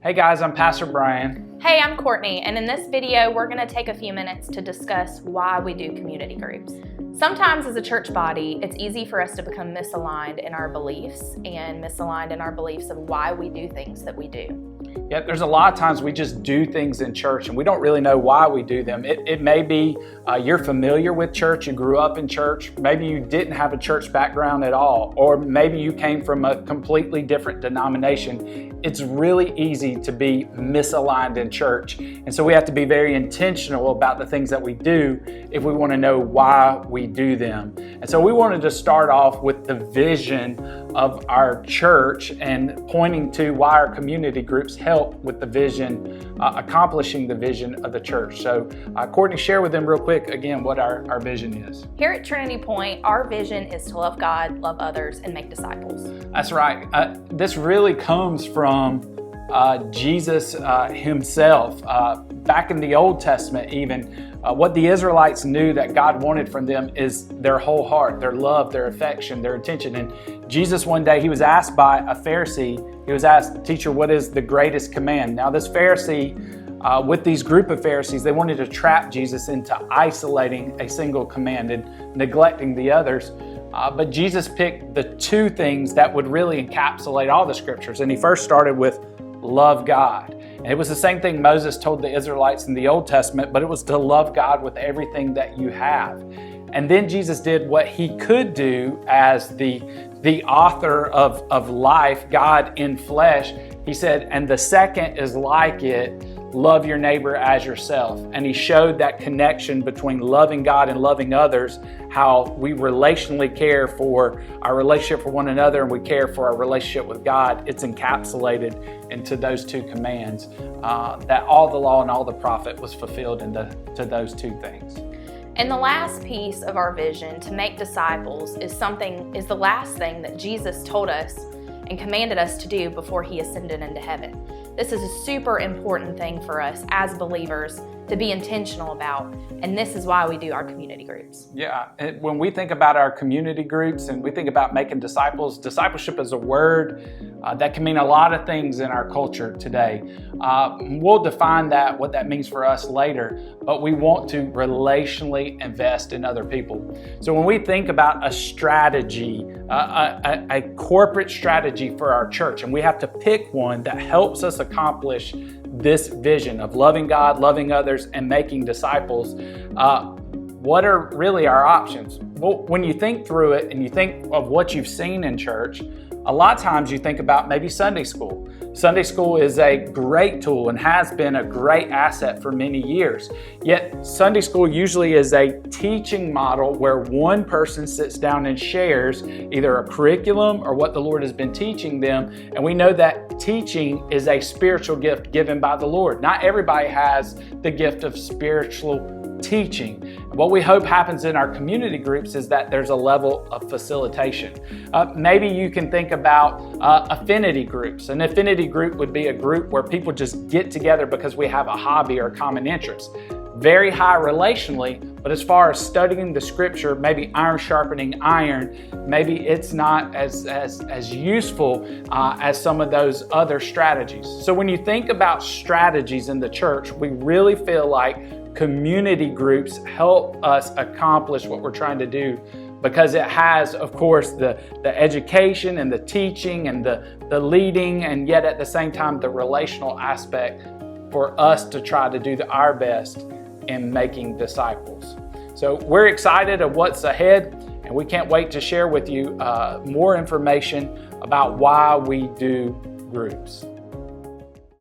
Hey guys, I'm Pastor Brian. Hey, I'm Courtney, and in this video, we're going to take a few minutes to discuss why we do community groups. Sometimes as a church body, it's easy for us to become misaligned in our beliefs and misaligned in our beliefs of why we do things that we do. Yeah, there's a lot of times we just do things in church and we don't really know why we do them. It may be you're familiar with church, you grew up in church, maybe you didn't have a church background at all, or maybe you came from a completely different denomination. It's really easy to be misaligned in church. And so we have to be very intentional about the things that we do if we want to know why we do them. And so we wanted to start off with the vision of our church and pointing to why our community groups help with the vision, accomplishing the vision of the church. So Courtney, share with them real quick again what our vision is. Here at Trinity Point, our vision is to love God, love others, and make disciples. That's right. This really comes from Jesus himself. Back in the Old Testament even, what the Israelites knew that God wanted from them is their whole heart, their love, their affection, their attention. And Jesus one day, he was asked by a Pharisee, he was asked, "Teacher, what is the greatest command?" Now this Pharisee, with these group of Pharisees, they wanted to trap Jesus into isolating a single command and neglecting the others. But Jesus picked the two things that would really encapsulate all the scriptures. And he first started with love God. And it was the same thing Moses told the Israelites in the Old Testament, but it was to love God with everything that you have. And then Jesus did what he could do as the author of life, God in flesh. He said, and the second is like it, love your neighbor as yourself. And he showed that connection between loving God and loving others, how we relationally care for our relationship for one another and we care for our relationship with God. It's encapsulated into those two commands, that all the law and all the prophet was fulfilled to those two things. And the last piece of our vision, to make disciples, is the last thing that Jesus told us and commanded us to do before he ascended into heaven. This is a super important thing for us as believers to be intentional about, and this is why we do our community groups. Yeah, when we think about our community groups and we think about making disciples, discipleship is a word that can mean a lot of things in our culture today. We'll define what that means for us later, but we want to relationally invest in other people. So when we think about a strategy, a corporate strategy for our church, and we have to pick one that helps us accomplish this vision of loving God, loving others, and making disciples, what are really our options? Well, when you think through it and you think of what you've seen in church, a lot of times you think about maybe Sunday school. Sunday school is a great tool and has been a great asset for many years. Yet Sunday school usually is a teaching model where one person sits down and shares either a curriculum or what the Lord has been teaching them. And we know that teaching is a spiritual gift given by the Lord. Not everybody has the gift of spiritual teaching. What we hope happens in our community groups is that there's a level of facilitation. Maybe you can think about affinity groups. An affinity group would be a group where people just get together because we have a hobby or a common interest. Very high relationally, but as far as studying the scripture, maybe iron sharpening iron, maybe it's not as useful as some of those other strategies. So when you think about strategies in the church, we really feel like community groups help us accomplish what we're trying to do, because it has, of course, the education and the teaching and the leading, and yet at the same time the relational aspect for us to try to do our best in making disciples. So we're excited of what's ahead, and we can't wait to share with you more information about why we do groups.